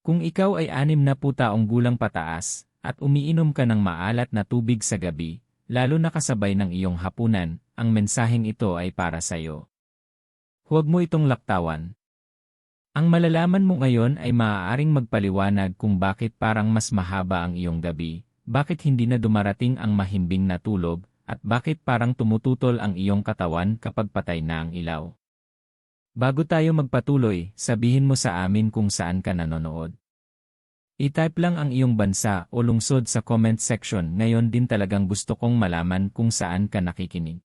Kung ikaw ay 60 taong gulang pataas, at umiinom ka ng maalat na tubig sa gabi, lalo na kasabay ng iyong hapunan, ang mensaheng ito ay para sa iyo. Huwag mo itong laktawan. Ang malalaman mo ngayon ay maaaring magpaliwanag kung bakit parang mas mahaba ang iyong gabi, bakit hindi na dumarating ang mahimbing na tulog, at bakit parang tumututol ang iyong katawan kapag patay na ang ilaw. Bago tayo magpatuloy, sabihin mo sa amin kung saan ka nanonood. I-type lang ang iyong bansa o lungsod sa comment section, ngayon din talagang gusto kong malaman kung saan ka nakikinig.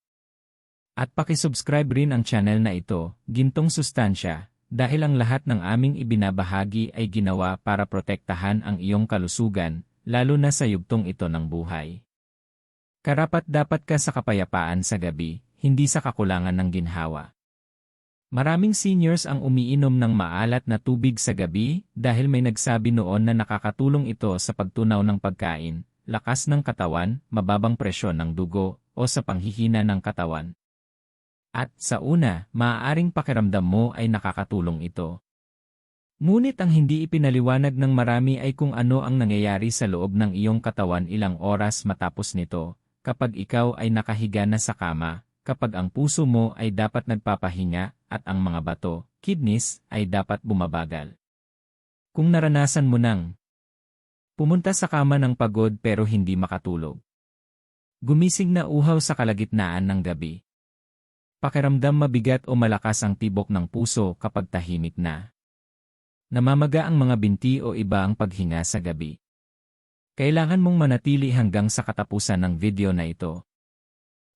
At pakisubscribe rin ang channel na ito, Gintong Sustansya, dahil ang lahat ng aming ibinabahagi ay ginawa para protektahan ang iyong kalusugan, lalo na sa yugtong ito ng buhay. Karapat-dapat ka sa kapayapaan sa gabi, hindi sa kakulangan ng ginhawa. Maraming seniors ang umiinom ng maalat na tubig sa gabi dahil may nagsabi noon na nakakatulong ito sa pagtunaw ng pagkain, lakas ng katawan, mababang presyon ng dugo, o sa panghihina ng katawan. At sa una, maaaring pakiramdam mo ay nakakatulong ito. Ngunit ang hindi ipinaliwanag ng marami ay kung ano ang nangyayari sa loob ng iyong katawan ilang oras matapos nito, kapag ikaw ay nakahiga na sa kama, kapag ang puso mo ay dapat nagpapahinga, at ang mga bato, kidneys, ay dapat bumabagal. Kung naranasan mo nang pumunta sa kama ng pagod pero hindi makatulog. Gumising na uhaw sa kalagitnaan ng gabi. Pakiramdam mabigat o malakas ang tibok ng puso kapag tahimik na. Namamaga ang mga binti o iba ang paghinga sa gabi. Kailangan mong manatili hanggang sa katapusan ng video na ito.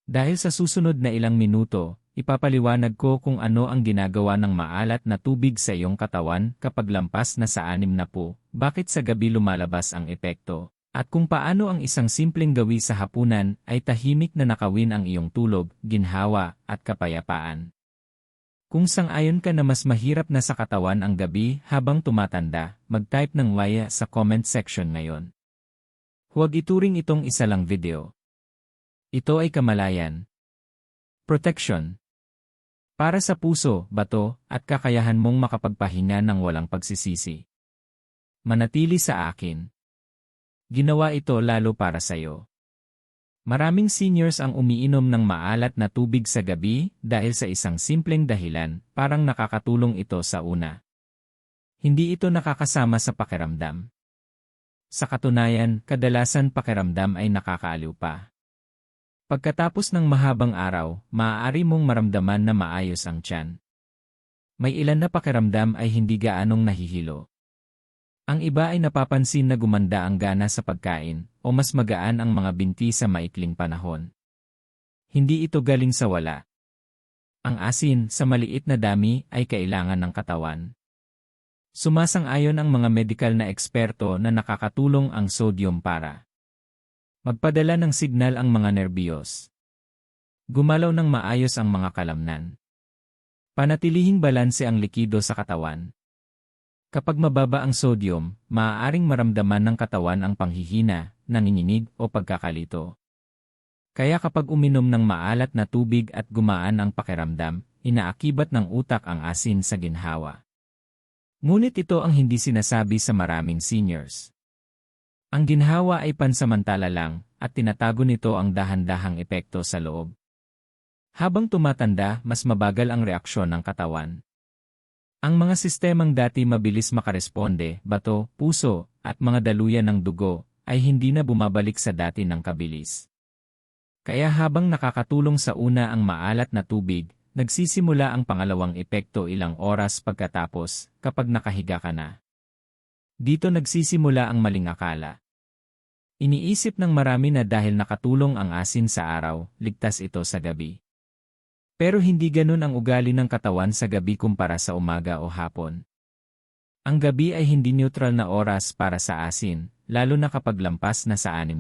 Dahil sa susunod na ilang minuto, ipapaliwanag ko kung ano ang ginagawa ng maalat na tubig sa iyong katawan kapag lampas na sa 60, bakit sa gabi lumalabas ang epekto, at kung paano ang isang simpleng gawi sa hapunan ay tahimik na nakawin ang iyong tulog, ginhawa, at kapayapaan. Kung sang-ayon ka na mas mahirap na sa katawan ang gabi habang tumatanda, mag-type ng Y sa comment section ngayon. Huwag ituring itong isa lang video. Ito ay kamalayan. Protection. Para sa puso, bato, at kakayahan mong makapagpahinga ng walang pagsisisi. Manatili sa akin. Ginawa ito lalo para sa iyo. Maraming seniors ang umiinom ng maalat na tubig sa gabi dahil sa isang simpleng dahilan, parang nakakatulong ito sa una. Hindi ito nakakasama sa pakiramdam. Sa katunayan, kadalasan pakiramdam ay nakakaaliw pa. Pagkatapos ng mahabang araw, maaari mong maramdaman na maayos ang tiyan. May ilan na pakiramdam ay hindi gaanong nahihilo. Ang iba ay napapansin na gumanda ang gana sa pagkain, o mas magaan ang mga binti sa maikling panahon. Hindi ito galing sa wala. Ang asin sa maliit na dami ay kailangan ng katawan. Sumasang-ayon ang mga medikal na eksperto na nakakatulong ang sodium para magpadala ng signal ang mga nerbiyos. Gumalaw ng maayos ang mga kalamnan. Panatilihing balanse ang likido sa katawan. Kapag mababa ang sodium, maaaring maramdaman ng katawan ang panghihina, nanginginig o pagkakalito. Kaya kapag uminom ng maalat na tubig at gumaan ang pakiramdam, inaakibat ng utak ang asin sa ginhawa. Ngunit ito ang hindi sinasabi sa maraming seniors. Ang ginhawa ay pansamantala lang, at tinatago nito ang dahan-dahang epekto sa loob. Habang tumatanda, mas mabagal ang reaksyon ng katawan. Ang mga sistemang dati mabilis makaresponde, bato, puso, at mga daluyan ng dugo, ay hindi na bumabalik sa dati ng kabilis. Kaya habang nakakatulong sa una ang maalat na tubig, nagsisimula ang pangalawang epekto ilang oras pagkatapos, kapag nakahiga ka na. Dito nagsisimula ang maling akala. Iniisip ng marami na dahil nakatulong ang asin sa araw, ligtas ito sa gabi. Pero hindi ganun ang ugali ng katawan sa gabi kumpara sa umaga o hapon. Ang gabi ay hindi neutral na oras para sa asin, lalo na kapag lampas na sa 60.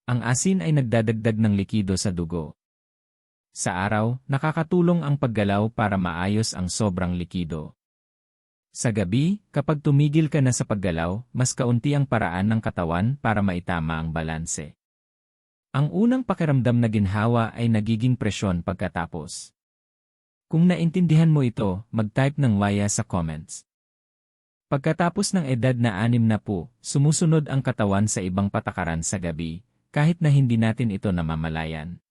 Ang asin ay nagdadagdag ng likido sa dugo. Sa araw, nakakatulong ang paggalaw para maayos ang sobrang likido. Sa gabi, kapag tumigil ka na sa paggalaw, mas kaunti ang paraan ng katawan para maitama ang balanse. Ang unang pakiramdam na ginhawa ay nagiging presyon pagkatapos. Kung naintindihan mo ito, mag-type ng Y sa comments. Pagkatapos ng edad na 60, sumusunod ang katawan sa ibang patakaran sa gabi, kahit na hindi natin ito namamalayan.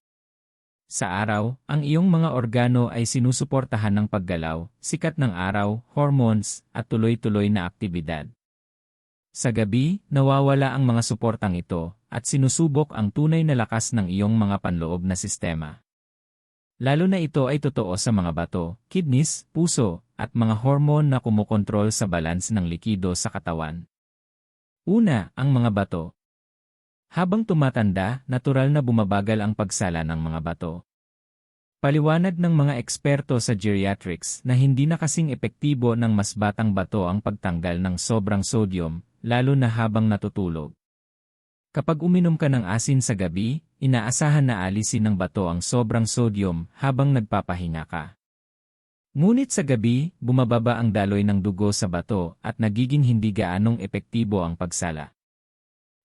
Sa araw, ang iyong mga organo ay sinusuportahan ng paggalaw, sikat ng araw, hormones, at tuloy-tuloy na aktibidad. Sa gabi, nawawala ang mga suportang ito, at sinusubok ang tunay na lakas ng iyong mga panloob na sistema. Lalo na ito ay totoo sa mga bato, kidneys, puso, at mga hormone na kumukontrol sa balance ng likido sa katawan. Una, ang mga bato. Habang tumatanda, natural na bumabagal ang pagsala ng mga bato. Paliwanag ng mga eksperto sa geriatrics na hindi na kasing epektibo ng mas batang bato ang pagtanggal ng sobrang sodium, lalo na habang natutulog. Kapag uminom ka ng asin sa gabi, inaasahan na alisin ng bato ang sobrang sodium habang nagpapahinga ka. Ngunit sa gabi, bumababa ang daloy ng dugo sa bato at nagiging hindi gaanong epektibo ang pagsala.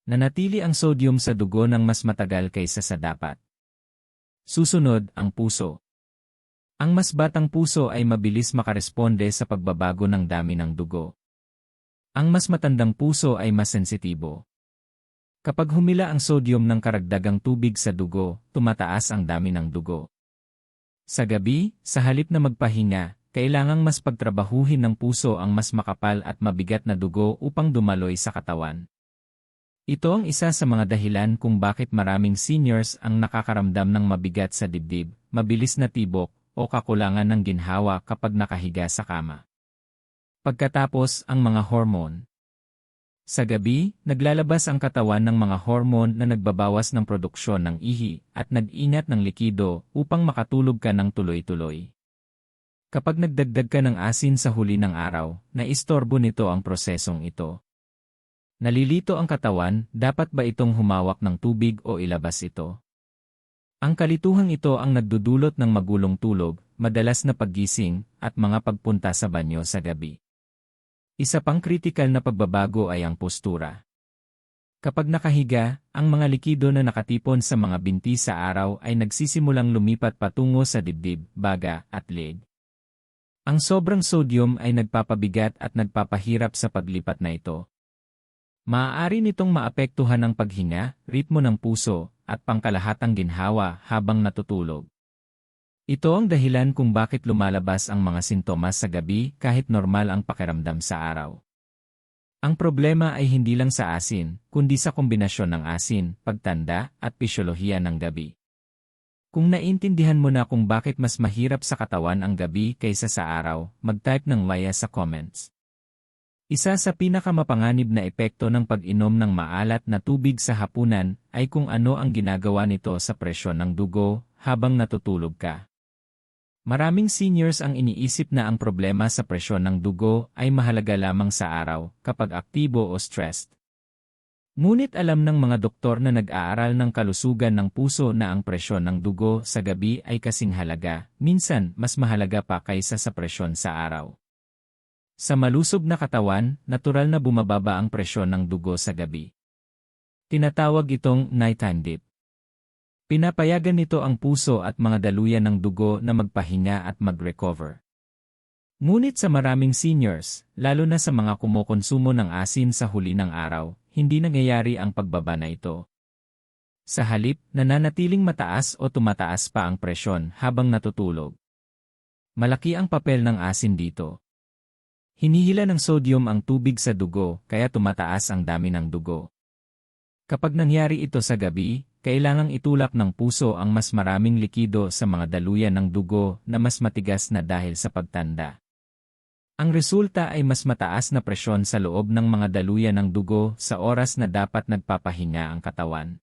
Nanatili ang sodium sa dugo ng mas matagal kaysa sa dapat. Susunod, ang puso. Ang mas batang puso ay mabilis makaresponde sa pagbabago ng dami ng dugo. Ang mas matandang puso ay mas sensitibo. Kapag humila ang sodium ng karagdagang tubig sa dugo, tumataas ang dami ng dugo. Sa gabi, sa halip na magpahinga, kailangang mas pagtrabahuhin ng puso ang mas makapal at mabigat na dugo upang dumaloy sa katawan. Ito ang isa sa mga dahilan kung bakit maraming seniors ang nakakaramdam ng mabigat sa dibdib, mabilis na tibok, o kakulangan ng ginhawa kapag nakahiga sa kama. Pagkatapos, ang mga hormone. Sa gabi, naglalabas ang katawan ng mga hormone na nagbabawas ng produksyon ng ihi at nag-inat ng likido upang makatulog ka ng tuloy-tuloy. Kapag nagdagdag ka ng asin sa huli ng araw, naistorbo nito ang prosesong ito. Nalilito ang katawan, dapat ba itong humawak ng tubig o ilabas ito? Ang kalituhang ito ang nagdudulot ng magulong tulog, madalas na paggising, at mga pagpunta sa banyo sa gabi. Isa pang kritikal na pagbabago ay ang postura. Kapag nakahiga, ang mga likido na nakatipon sa mga binti sa araw ay nagsisimulang lumipat patungo sa dibdib, baga, at leg. Ang sobrang sodium ay nagpapabigat at nagpapahirap sa paglipat na ito. Maaari nitong maapektuhan ang paghinga, ritmo ng puso, at pangkalahatang ginhawa habang natutulog. Ito ang dahilan kung bakit lumalabas ang mga sintomas sa gabi kahit normal ang pakiramdam sa araw. Ang problema ay hindi lang sa asin, kundi sa kombinasyon ng asin, pagtanda, at pisyolohiya ng gabi. Kung naintindihan mo na kung bakit mas mahirap sa katawan ang gabi kaysa sa araw, mag-type ng Laya sa comments. Isa sa pinakamapanganib na epekto ng pag-inom ng maalat na tubig sa hapunan ay kung ano ang ginagawa nito sa presyon ng dugo habang natutulog ka. Maraming seniors ang iniisip na ang problema sa presyon ng dugo ay mahalaga lamang sa araw kapag aktibo o stressed. Ngunit alam ng mga doktor na nag-aaral ng kalusugan ng puso na ang presyon ng dugo sa gabi ay kasing halaga, minsan mas mahalaga pa kaysa sa presyon sa araw. Sa malusog na katawan, natural na bumababa ang presyon ng dugo sa gabi. Tinatawag itong nighttime dip. Pinapayagan nito ang puso at mga daluyan ng dugo na magpahinga at mag-recover. Ngunit sa maraming seniors, lalo na sa mga kumukonsumo ng asin sa huli ng araw, hindi nangyayari ang pagbaba na ito. Sa halip, nananatiling mataas o tumataas pa ang presyon habang natutulog. Malaki ang papel ng asin dito. Hinihila ng sodium ang tubig sa dugo kaya tumataas ang dami ng dugo. Kapag nangyari ito sa gabi, kailangang itulak ng puso ang mas maraming likido sa mga daluyan ng dugo na mas matigas na dahil sa pagtanda. Ang resulta ay mas mataas na presyon sa loob ng mga daluyan ng dugo sa oras na dapat nagpapahinga ang katawan.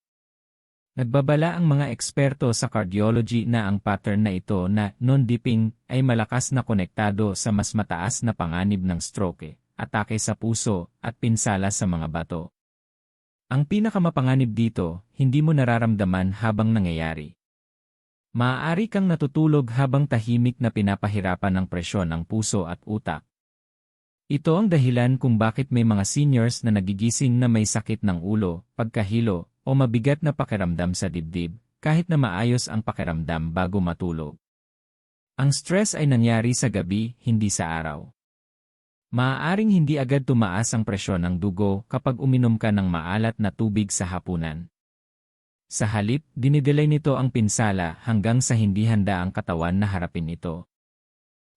Nagbabala ang mga eksperto sa cardiology na ang pattern na ito na non-dipping ay malakas na konektado sa mas mataas na panganib ng stroke, atake sa puso, at pinsala sa mga bato. Ang pinakamapanganib dito, hindi mo nararamdaman habang nangyayari. Maaari kang natutulog habang tahimik na pinapahirapan ng presyon ang puso at utak. Ito ang dahilan kung bakit may mga seniors na nagigising na may sakit ng ulo, pagkahilo, o mabigat na pakiramdam sa dibdib, kahit na maayos ang pakiramdam bago matulog. Ang stress ay nangyari sa gabi, hindi sa araw. Maaaring hindi agad tumaas ang presyon ng dugo kapag uminom ka ng maalat na tubig sa hapunan. Sa halip, dinidelay nito ang pinsala hanggang sa hindi handa ang katawan na harapin ito.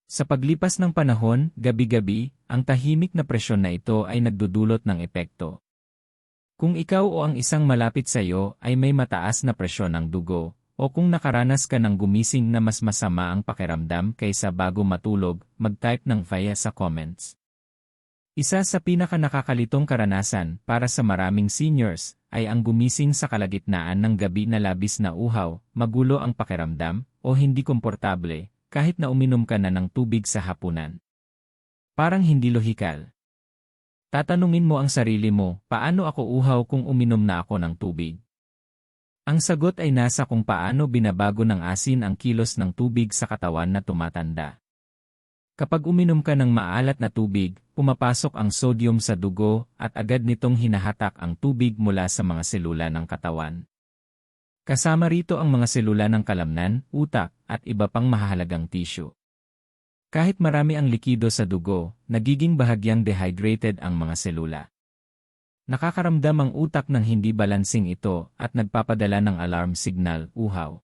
Sa paglipas ng panahon, gabi-gabi, ang tahimik na presyon na ito ay nagdudulot ng epekto. Kung ikaw o ang isang malapit sa iyo ay may mataas na presyon ng dugo, o kung nakaranas ka ng gumising na mas masama ang pakiramdam kaysa bago matulog, mag-type ng via sa comments. Isa sa pinaka-nakakalitong karanasan para sa maraming seniors ay ang gumising sa kalagitnaan ng gabi na labis na uhaw, magulo ang pakiramdam, o hindi komportable, kahit na uminom ka na ng tubig sa hapunan. Parang hindi lohikal. Tatanungin mo ang sarili mo, paano ako uhaw kung uminom na ako ng tubig? Ang sagot ay nasa kung paano binabago ng asin ang kilos ng tubig sa katawan na tumatanda. Kapag uminom ka ng maalat na tubig, pumapasok ang sodium sa dugo at agad nitong hinahatak ang tubig mula sa mga selula ng katawan. Kasama rito ang mga selula ng kalamnan, utak, at iba pang mahahalagang tissue. Kahit marami ang likido sa dugo, nagiging bahagyang dehydrated ang mga selula. Nakakaramdam ang utak ng hindi balansing ito at nagpapadala ng alarm signal, uhaw.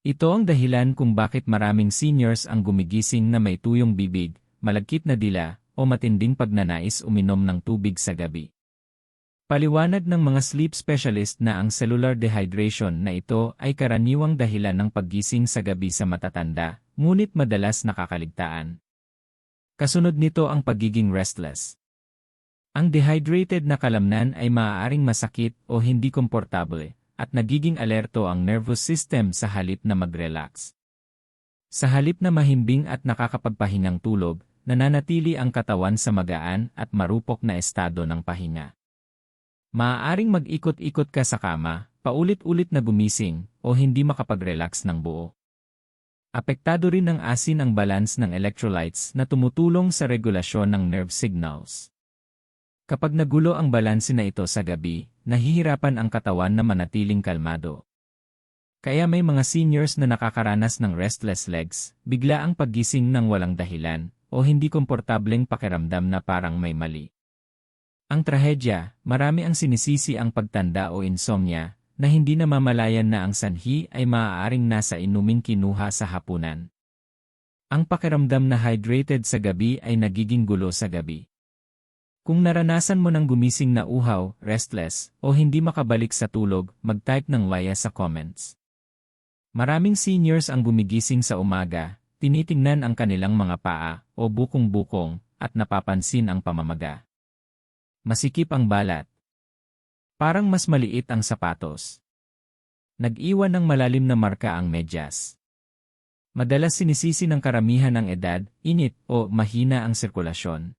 Ito ang dahilan kung bakit maraming seniors ang gumigising na may tuyong bibig, malagkit na dila, o matinding pagnanais uminom ng tubig sa gabi. Paliwanag ng mga sleep specialist na ang cellular dehydration na ito ay karaniwang dahilan ng paggising sa gabi sa matatanda, ngunit madalas nakakaligtaan. Kasunod nito ang pagiging restless. Ang dehydrated na kalamnan ay maaaring masakit o hindi komportable, at nagiging alerto ang nervous system sa halip na mag-relax. Sa halip na mahimbing at nakakapagpahingang tulog, nananatili ang katawan sa magaan at marupok na estado ng pahinga. Maaaring mag-ikot-ikot ka sa kama, paulit-ulit na gumising, o hindi makapag-relax ng buo. Apektado rin ng asin ang balance ng electrolytes na tumutulong sa regulasyon ng nerve signals. Kapag nagulo ang balanse na ito sa gabi, nahihirapan ang katawan na manatiling kalmado. Kaya may mga seniors na nakakaranas ng restless legs, bigla ang paggising ng walang dahilan, o hindi komportableng pakiramdam na parang may mali. Ang trahedya, marami ang sinisisi ang pagtanda o insomnia, na hindi namamalayan na ang sanhi ay maaaring nasa inuming kinuha sa hapunan. Ang pakiramdam na hydrated sa gabi ay nagiging gulo sa gabi. Kung naranasan mo ng gumising na uhaw, restless, o hindi makabalik sa tulog, mag-type ng via sa comments. Maraming seniors ang gumigising sa umaga, tinitingnan ang kanilang mga paa, o bukong-bukong, at napapansin ang pamamaga. Masikip ang balat. Parang mas maliit ang sapatos. Nag-iwan ng malalim na marka ang medyas. Madalas sinisisi ng karamihan ng edad, init, o mahina ang sirkulasyon.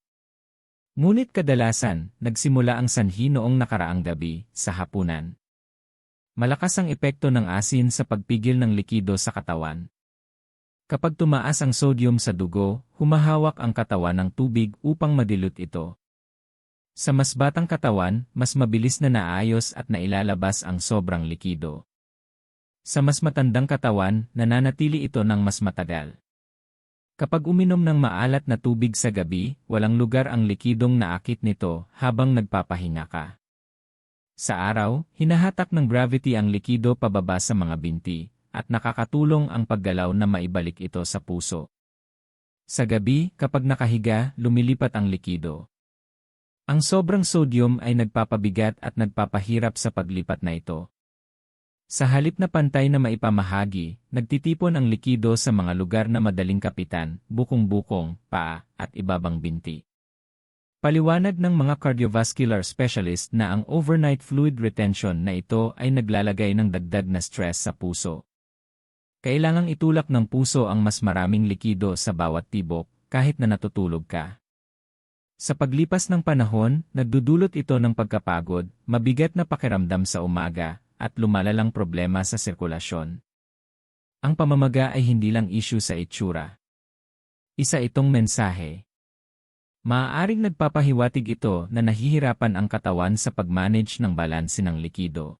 Ngunit kadalasan, nagsimula ang sanhi noong nakaraang gabi, sa hapunan. Malakas ang epekto ng asin sa pagpigil ng likido sa katawan. Kapag tumaas ang sodium sa dugo, humahawak ang katawan ng tubig upang madilute ito. Sa mas batang katawan, mas mabilis na naayos at nailalabas ang sobrang likido. Sa mas matandang katawan, nananatili ito ng mas matagal. Kapag uminom ng maalat na tubig sa gabi, walang lugar ang likidong naakit nito habang nagpapahinga ka. Sa araw, hinahatak ng gravity ang likido pababa sa mga binti, at nakakatulong ang paggalaw na maibalik ito sa puso. Sa gabi, kapag nakahiga, lumilipat ang likido. Ang sobrang sodium ay nagpapabigat at nagpapahirap sa paglipat na ito. Sa halip na pantay na maipamahagi, nagtitipon ang likido sa mga lugar na madaling kapitan, bukong-bukong, paa, at ibabang binti. Paliwanag ng mga cardiovascular specialist na ang overnight fluid retention na ito ay naglalagay ng dagdag na stress sa puso. Kailangang itulak ng puso ang mas maraming likido sa bawat tibok, kahit na natutulog ka. Sa paglipas ng panahon, nagdudulot ito ng pagkapagod, mabigat na pakiramdam sa umaga, at lumalalang problema sa sirkulasyon. Ang pamamaga ay hindi lang issue sa itsura. Isa itong mensahe. Maaaring nagpapahiwatig ito na nahihirapan ang katawan sa pag-manage ng balanse ng likido.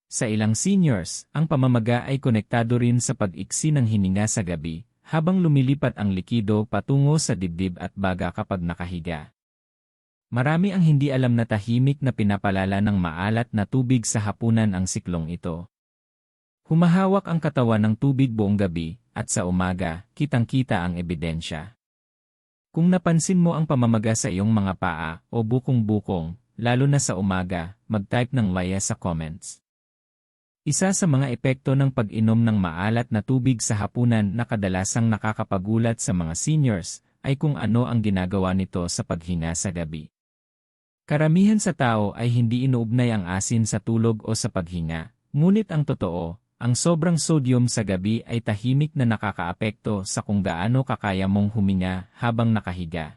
Sa ilang seniors, ang pamamaga ay konektado rin sa pag-iksi ng hininga sa gabi, habang lumilipat ang likido patungo sa dibdib at baga kapag nakahiga. Marami ang hindi alam na tahimik na pinapalala ng maalat na tubig sa hapunan ang siklong ito. Humahawak ang katawan ng tubig buong gabi, at sa umaga, kitang-kita ang ebidensya. Kung napansin mo ang pamamaga sa iyong mga paa o bukong-bukong, lalo na sa umaga, mag-type ng Laya sa comments. Isa sa mga epekto ng pag-inom ng maalat na tubig sa hapunan na kadalasang nakakapagulat sa mga seniors ay kung ano ang ginagawa nito sa paghinga sa gabi. Karamihan sa tao ay hindi inuugnay ang asin sa tulog o sa paghinga, ngunit ang totoo, ang sobrang sodium sa gabi ay tahimik na nakakaapekto sa kung gaano kakaya mong huminga habang nakahiga.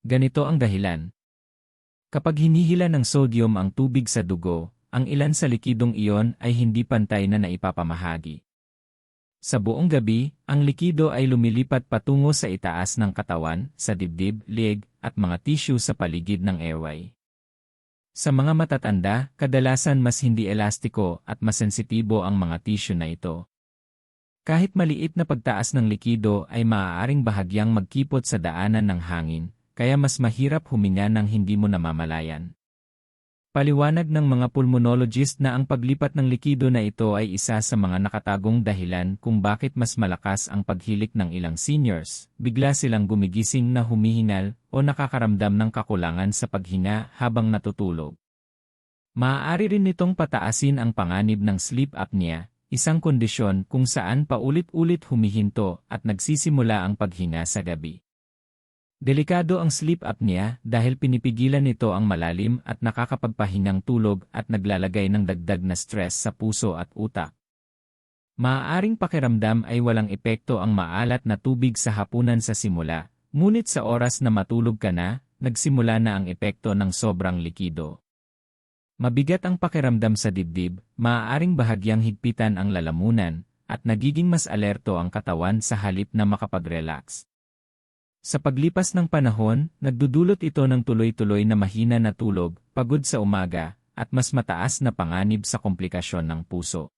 Ganito ang dahilan. Kapag hinihila ng sodium ang tubig sa dugo, ang ilan sa likidong iyon ay hindi pantay na naipapamahagi. Sa buong gabi, ang likido ay lumilipat patungo sa itaas ng katawan, sa dibdib, leeg, at mga tissue sa paligid ng airway. Sa mga matatanda, kadalasan mas hindi elastiko at mas sensitibo ang mga tissue na ito. Kahit maliit na pagtaas ng likido ay maaaring bahagyang magkipot sa daanan ng hangin, kaya mas mahirap huminga nang hindi mo namamalayan. Paliwanag ng mga pulmonologist na ang paglipat ng likido na ito ay isa sa mga nakatagong dahilan kung bakit mas malakas ang paghilik ng ilang seniors, bigla silang gumigising na humihingal o nakakaramdam ng kakulangan sa paghinga habang natutulog. Maaari rin nitong pataasin ang panganib ng sleep apnea, isang kondisyon kung saan paulit-ulit humihinto at nagsisimula ang paghinga sa gabi. Delikado ang sleep apnea dahil pinipigilan nito ang malalim at nakakapagpahingang tulog at naglalagay ng dagdag na stress sa puso at utak. Maaaring pakiramdam ay walang epekto ang maalat na tubig sa hapunan sa simula, ngunit sa oras na matulog ka na, nagsimula na ang epekto ng sobrang likido. Mabigat ang pakiramdam sa dibdib, maaaring bahagyang higpitan ang lalamunan, at nagiging mas alerto ang katawan sa halip na makapag-relax. Sa paglipas ng panahon, nagdudulot ito ng tuloy-tuloy na mahina na tulog, pagod sa umaga, at mas mataas na panganib sa komplikasyon ng puso.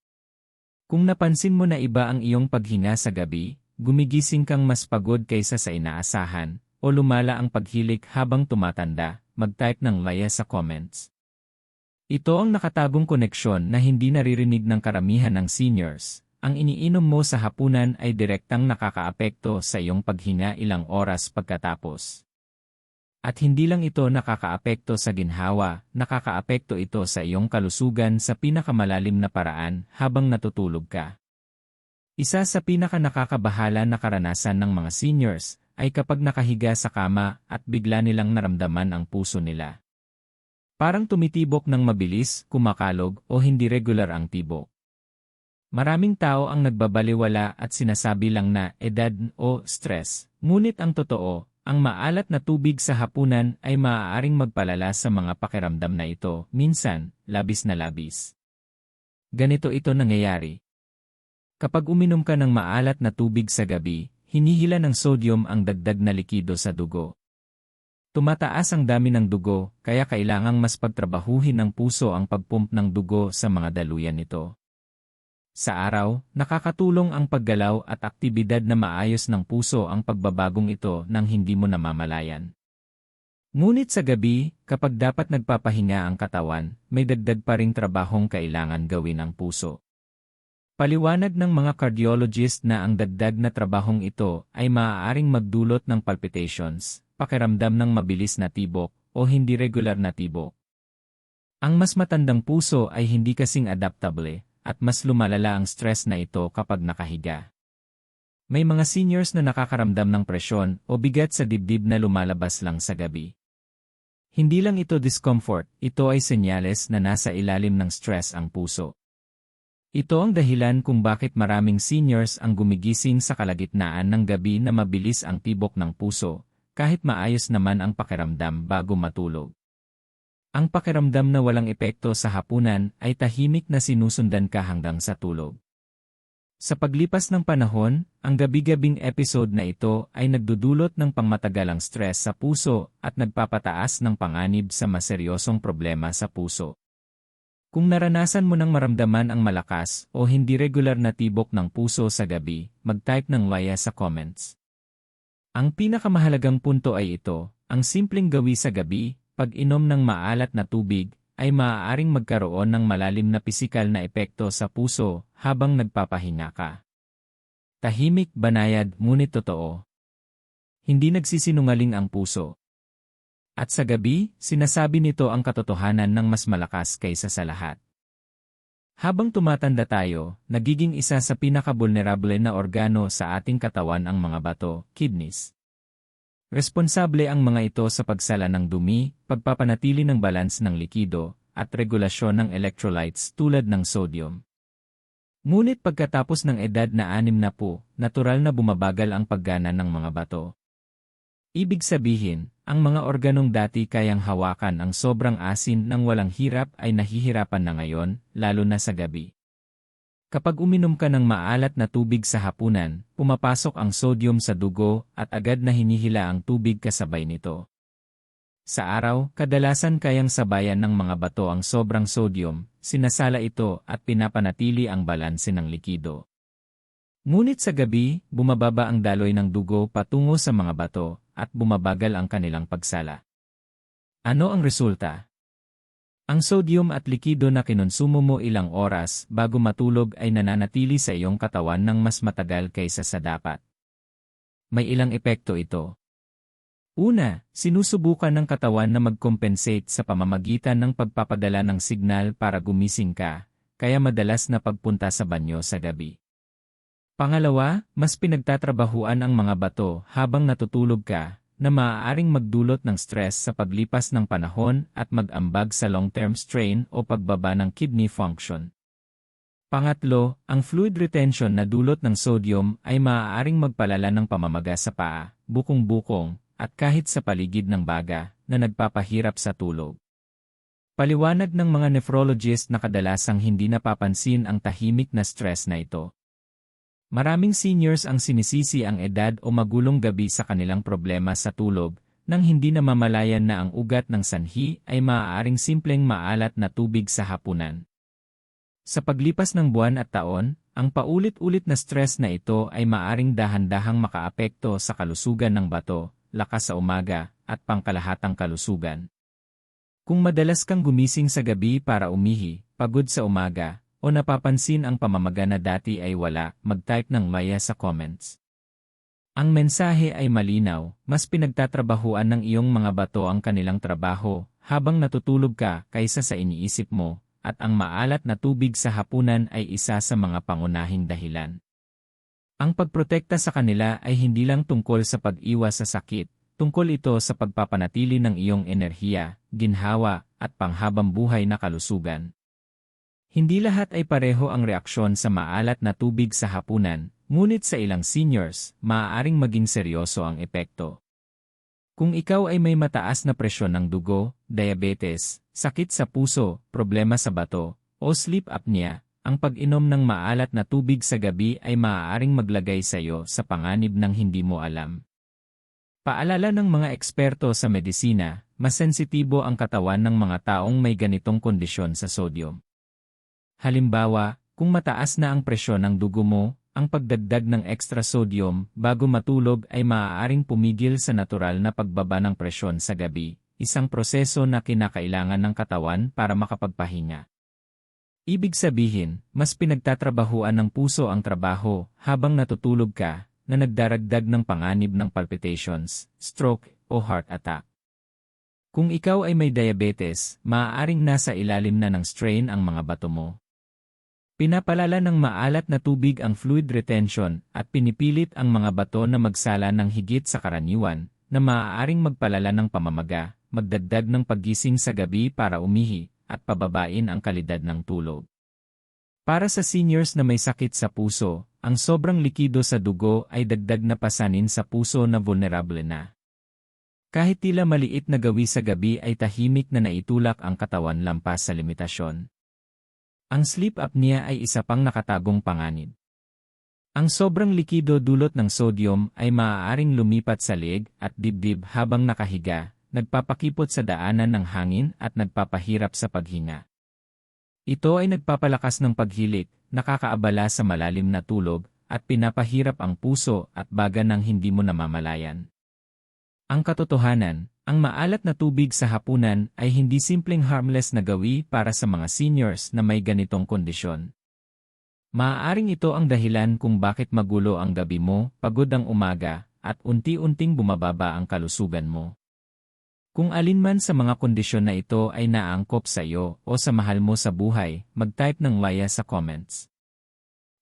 Kung napansin mo na iba ang iyong paghinga sa gabi, gumigising kang mas pagod kaysa sa inaasahan, o lumala ang paghilik habang tumatanda, mag-type ng Laya sa comments. Ito ang nakatagong koneksyon na hindi naririnig ng karamihan ng seniors. Ang iniinom mo sa hapunan ay direktang nakakaapekto sa iyong paghinga ilang oras pagkatapos. At hindi lang ito nakakaapekto sa ginhawa, nakakaapekto ito sa iyong kalusugan sa pinakamalalim na paraan habang natutulog ka. Isa sa pinakanakakabahala na karanasan ng mga seniors ay kapag nakahiga sa kama at bigla nilang naramdaman ang puso nila. Parang tumitibok ng mabilis, kumakalog o hindi regular ang tibok. Maraming tao ang nagbabaliwala at sinasabi lang na edad o stress, ngunit ang totoo, ang maalat na tubig sa hapunan ay maaaring magpalala sa mga pakiramdam na ito, minsan, labis na labis. Ganito ito nangyayari. Kapag uminom ka ng maalat na tubig sa gabi, hinihila ng sodium ang dagdag na likido sa dugo. Tumataas ang dami ng dugo, kaya kailangang mas pagtrabahuhin ng puso ang pagpump ng dugo sa mga daluyan nito. Sa araw, nakakatulong ang paggalaw at aktibidad na maayos ng puso ang pagbabagong ito nang hindi mo namamalayan. Ngunit sa gabi, kapag dapat nagpapahinga ang katawan, may dagdag pa ring trabahong kailangan gawin ang puso. Paliwanag ng mga cardiologist na ang dagdag na trabahong ito ay maaaring magdulot ng palpitations, pakiramdam ng mabilis na tibok, o hindi regular na tibok. Ang mas matandang puso ay hindi kasing adaptable, at mas lumalala ang stress na ito kapag nakahiga. May mga seniors na nakakaramdam ng presyon o bigat sa dibdib na lumalabas lang sa gabi. Hindi lang ito discomfort, ito ay senyales na nasa ilalim ng stress ang puso. Ito ang dahilan kung bakit maraming seniors ang gumigising sa kalagitnaan ng gabi na mabilis ang tibok ng puso, kahit maayos naman ang pakiramdam bago matulog. Ang pakiramdam na walang epekto sa hapunan ay tahimik na sinusundan ka hanggang sa tulog. Sa paglipas ng panahon, ang gabi-gabing episode na ito ay nagdudulot ng pangmatagalang stress sa puso at nagpapataas ng panganib sa maseryosong problema sa puso. Kung naranasan mo nang maramdaman ang malakas o hindi regular na tibok ng puso sa gabi, mag-type ng waya sa comments. Ang pinakamahalagang punto ay ito, ang simpleng gawi sa gabi, pag-inom ng maalat na tubig, ay maaaring magkaroon ng malalim na pisikal na epekto sa puso habang nagpapahinga ka. Tahimik, banayad, ngunit totoo. Hindi nagsisinungaling ang puso. At sa gabi, sinasabi nito ang katotohanan ng mas malakas kaysa sa lahat. Habang tumatanda tayo, nagiging isa sa pinakabulnerable na organo sa ating katawan ang mga bato, kidneys. Responsable ang mga ito sa pagsala ng dumi, pagpapanatili ng balance ng likido, at regulasyon ng electrolytes tulad ng sodium. Ngunit pagkatapos ng edad na 60, natural na bumabagal ang paggana ng mga bato. Ibig sabihin, ang mga organong dati kayang hawakan ang sobrang asin ng walang hirap ay nahihirapan na ngayon, lalo na sa gabi. Kapag uminom ka ng maalat na tubig sa hapunan, pumapasok ang sodium sa dugo at agad na hinihila ang tubig kasabay nito. Sa araw, kadalasan kayang sabayan ng mga bato ang sobrang sodium, sinasala ito at pinapanatili ang balanse ng likido. Ngunit sa gabi, bumababa ang daloy ng dugo patungo sa mga bato, at bumabagal ang kanilang pagsala. Ano ang resulta? Ang sodium at likido na kinonsumo mo ilang oras bago matulog ay nananatili sa iyong katawan ng mas matagal kaysa sa dapat. May ilang epekto ito. Una, sinusubukan ng katawan na mag-compensate sa pamamagitan ng pagpapadala ng signal para gumising ka, kaya madalas na pagpunta sa banyo sa gabi. Pangalawa, mas pinagtatrabahuan ang mga bato habang natutulog ka, na maaaring magdulot ng stress sa paglipas ng panahon at mag-ambag sa long-term strain o pagbaba ng kidney function. Pangatlo, ang fluid retention na dulot ng sodium ay maaaring magpalala ng pamamaga sa paa, bukong-bukong, at kahit sa paligid ng baga, na nagpapahirap sa tulog. Paliwanag ng mga nephrologist na kadalasang hindi napapansin ang tahimik na stress na ito. Maraming seniors ang sinisisi ang edad o magulong gabi sa kanilang problema sa tulog, nang hindi namamalayan na ang ugat ng sanhi ay maaaring simpleng maalat na tubig sa hapunan. Sa paglipas ng buwan at taon, ang paulit-ulit na stress na ito ay maaaring dahan-dahang makaapekto sa kalusugan ng bato, lakas sa umaga, at pangkalahatang kalusugan. Kung madalas kang gumising sa gabi para umihi, pagod sa umaga, o napapansin ang pamamaga na dati ay wala, mag-type ng maya sa comments. Ang mensahe ay malinaw, mas pinagtatrabahuan ng iyong mga bato ang kanilang trabaho habang natutulog ka kaysa sa iniisip mo, at ang maalat na tubig sa hapunan ay isa sa mga pangunahing dahilan. Ang pagprotekta sa kanila ay hindi lang tungkol sa pag-iwas sa sakit, tungkol ito sa pagpapanatili ng iyong enerhiya, ginhawa, at panghabang buhay na kalusugan. Hindi lahat ay pareho ang reaksyon sa maalat na tubig sa hapunan, ngunit sa ilang seniors, maaaring maging seryoso ang epekto. Kung ikaw ay may mataas na presyon ng dugo, diabetes, sakit sa puso, problema sa bato, o sleep apnea, ang pag-inom ng maalat na tubig sa gabi ay maaaring maglagay sa iyo sa panganib ng hindi mo alam. Paalala ng mga eksperto sa medisina, mas sensitibo ang katawan ng mga taong may ganitong kondisyon sa sodium. Halimbawa, kung mataas na ang presyon ng dugo mo, ang pagdagdag ng extra sodium bago matulog ay maaaring pumigil sa natural na pagbaba ng presyon sa gabi, isang proseso na kinakailangan ng katawan para makapagpahinga. Ibig sabihin, mas pinagtatrabahuan ng puso ang trabaho habang natutulog ka, na nagdaragdag ng panganib ng palpitations, stroke, o heart attack. Kung ikaw ay may diabetes, maaaring nasa ilalim na ng strain ang mga bato mo. Pinapalala ng maalat na tubig ang fluid retention at pinipilit ang mga bato na magsala ng higit sa karaniwan, na maaaring magpalala ng pamamaga, magdagdag ng paggising sa gabi para umihi, at pababain ang kalidad ng tulog. Para sa seniors na may sakit sa puso, ang sobrang likido sa dugo ay dagdag na pasanin sa puso na vulnerable na. Kahit tila maliit na gawi sa gabi ay tahimik na naitulak ang katawan lampas sa limitasyon. Ang sleep apnea ay isa pang nakatagong panganib. Ang sobrang likido dulot ng sodium ay maaaring lumipat sa leeg at dibdib habang nakahiga, nagpapakipot sa daanan ng hangin at nagpapahirap sa paghinga. Ito ay nagpapalakas ng paghilik, nakakaabala sa malalim na tulog, at pinapahirap ang puso at baga ng hindi mo namamalayan. Ang katotohanan, ang maalat na tubig sa hapunan ay hindi simpleng harmless na gawi para sa mga seniors na may ganitong kondisyon. Maaaring ito ang dahilan kung bakit magulo ang gabi mo, pagod ang umaga, at unti-unting bumababa ang kalusugan mo. Kung alinman sa mga kondisyon na ito ay naangkop sa iyo o sa mahal mo sa buhay, mag-type ng waya sa comments.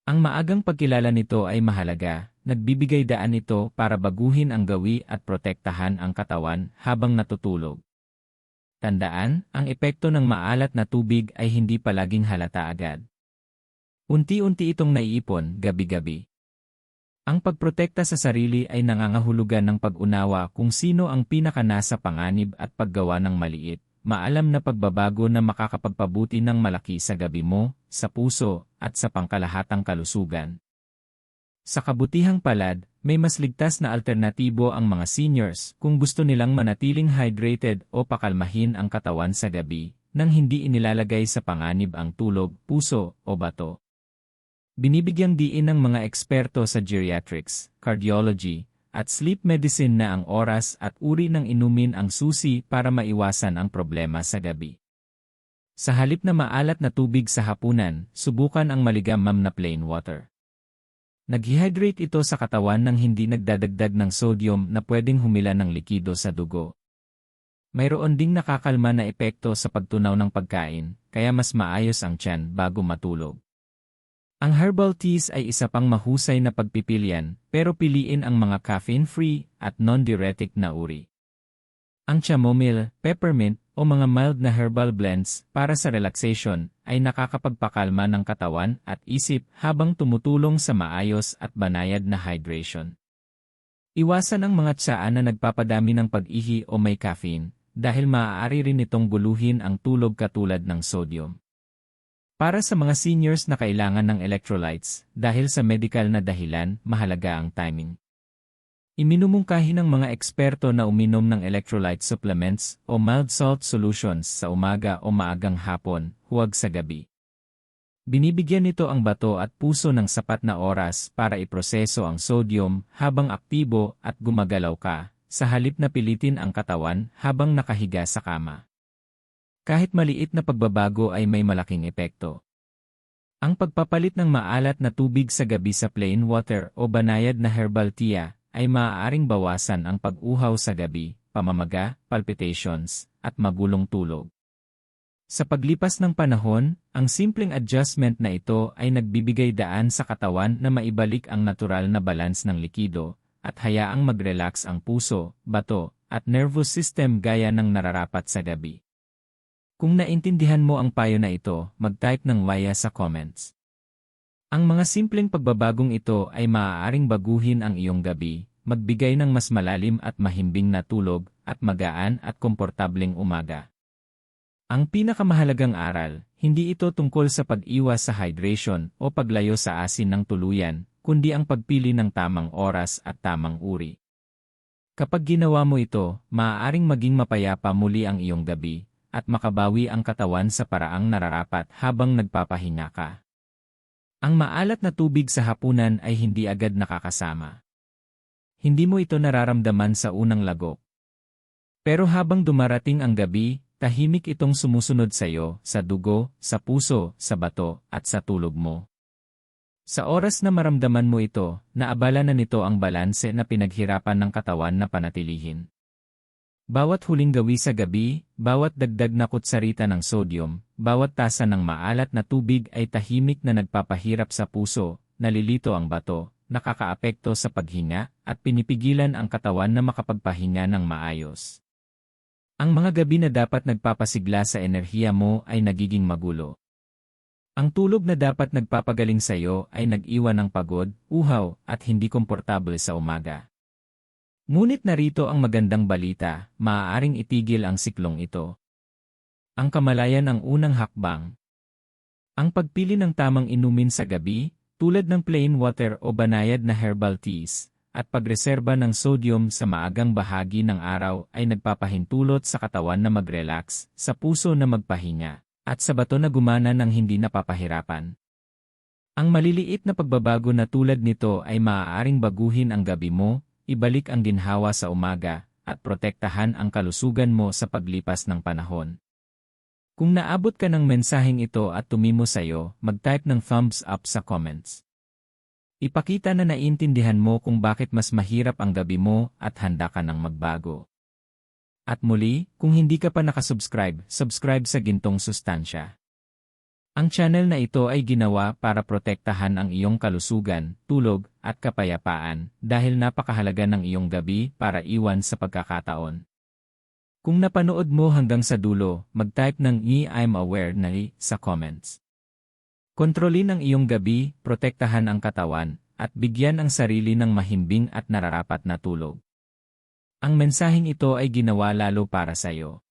Ang maagang pagkilala nito ay mahalaga, nagbibigay daan ito para baguhin ang gawi at protektahan ang katawan habang natutulog. Tandaan, ang epekto ng maalat na tubig ay hindi palaging halata agad. Unti-unti itong naiipon gabi-gabi. Ang pagprotekta sa sarili ay nangangahulugan ng pag-unawa kung sino ang pinakanasa panganib at paggawa ng maliit, maalam na pagbabago na makakapagpabuti ng malaki sa gabi mo, sa puso, at sa pangkalahatang kalusugan. Sa kabutihang palad, may mas ligtas na alternatibo ang mga seniors kung gusto nilang manatiling hydrated o pakalmahin ang katawan sa gabi, nang hindi inilalagay sa panganib ang tulog, puso, o bato. Binibigyang diin ng mga eksperto sa geriatrics, cardiology, at sleep medicine na ang oras at uri ng inumin ang susi para maiwasan ang problema sa gabi. Sa halip na maalat na tubig sa hapunan, subukan ang maligamgam na plain water. Nag-hydrate ito sa katawan nang hindi nagdadagdag ng sodium na pwedeng humila ng likido sa dugo. Mayroon ding nakakalma na epekto sa pagtunaw ng pagkain, kaya mas maayos ang tiyan bago matulog. Ang herbal teas ay isa pang mahusay na pagpipilian, pero piliin ang mga caffeine-free at non-diuretic na uri. Ang chamomile, peppermint, o mga mild na herbal blends para sa relaxation ay nakakapagpakalma ng katawan at isip habang tumutulong sa maayos at banayad na hydration. Iwasan ang mga tsaa na nagpapadami ng pag-ihi o may caffeine dahil maaari rin itong guluhin ang tulog katulad ng sodium. Para sa mga seniors na kailangan ng electrolytes, dahil sa medical na dahilan, mahalaga ang timing. Iminumungkahi ng mga eksperto na uminom ng electrolyte supplements o mild salt solutions sa umaga o maagang hapon, huwag sa gabi. Binibigyan nito ang bato at puso ng sapat na oras para iproseso ang sodium habang aktibo at gumagalaw ka, sa halip na pilitin ang katawan habang nakahiga sa kama. Kahit maliit na pagbabago ay may malaking epekto. Ang pagpapalit ng maalat na tubig sa gabi sa plain water o banayad na herbal tea ay maaaring bawasan ang pag-uhaw sa gabi, pamamaga, palpitations, at magulong tulog. Sa paglipas ng panahon, ang simpleng adjustment na ito ay nagbibigay daan sa katawan na maibalik ang natural na balance ng likido at hayaang mag-relax ang puso, bato, at nervous system gaya ng nararapat sa gabi. Kung naintindihan mo ang payo na ito, mag-type ng waya sa comments. Ang mga simpleng pagbabagong ito ay maaaring baguhin ang iyong gabi, magbigay ng mas malalim at mahimbing na tulog, at magaan at komportableng umaga. Ang pinakamahalagang aral, hindi ito tungkol sa pag-iwas sa hydration o paglayo sa asin ng tuluyan, kundi ang pagpili ng tamang oras at tamang uri. Kapag ginawa mo ito, maaaring maging mapayapa muli ang iyong gabi, at makabawi ang katawan sa paraang nararapat habang nagpapahinga ka. Ang maalat na tubig sa hapunan ay hindi agad nakakasama. Hindi mo ito nararamdaman sa unang lagok. Pero habang dumarating ang gabi, tahimik itong sumusunod sa iyo, sa dugo, sa puso, sa bato, at sa tulog mo. Sa oras na maramdaman mo ito, naabala na nito ang balanse na pinaghirapan ng katawan na panatilihin. Bawat huling gawi sa gabi, bawat dagdag na kutsarita ng sodium, bawat tasa ng maalat na tubig ay tahimik na nagpapahirap sa puso, nalilito ang bato, nakakaapekto sa paghinga, at pinipigilan ang katawan na makapagpahinga ng maayos. Ang mga gabi na dapat nagpapasigla sa enerhiya mo ay nagiging magulo. Ang tulog na dapat nagpapagaling sa iyo ay nag-iwan ng pagod, uhaw, at hindi komportable sa umaga. Ngunit narito ang magandang balita, maaaring itigil ang siklong ito. Ang kamalayan ang unang hakbang. Ang pagpili ng tamang inumin sa gabi, tulad ng plain water o banayad na herbal teas, at pagreserba ng sodium sa maagang bahagi ng araw ay nagpapahintulot sa katawan na mag-relax, sa puso na magpahinga, at sa bato na gumana ng hindi napapahirapan. Ang maliliit na pagbabago na tulad nito ay maaaring baguhin ang gabi mo, ibalik ang ginhawa sa umaga, at protektahan ang kalusugan mo sa paglipas ng panahon. Kung naabot ka ng mensaheng ito at tumimo sa'yo, mag-type ng thumbs up sa comments. Ipakita na naiintindihan mo kung bakit mas mahirap ang gabi mo at handa ka ng magbago. At muli, kung hindi ka pa nakasubscribe, subscribe sa Gintong Sustansya. Ang channel na ito ay ginawa para protektahan ang iyong kalusugan, tulog, at kapayapaan dahil napakahalaga ng iyong gabi para iwan sa pagkakataon. Kung napanood mo hanggang sa dulo, mag-type ng I'm aware na sa comments. Kontrolin ang iyong gabi, protektahan ang katawan, at bigyan ang sarili ng mahimbing at nararapat na tulog. Ang mensaheng ito ay ginawa lalo para sa iyo.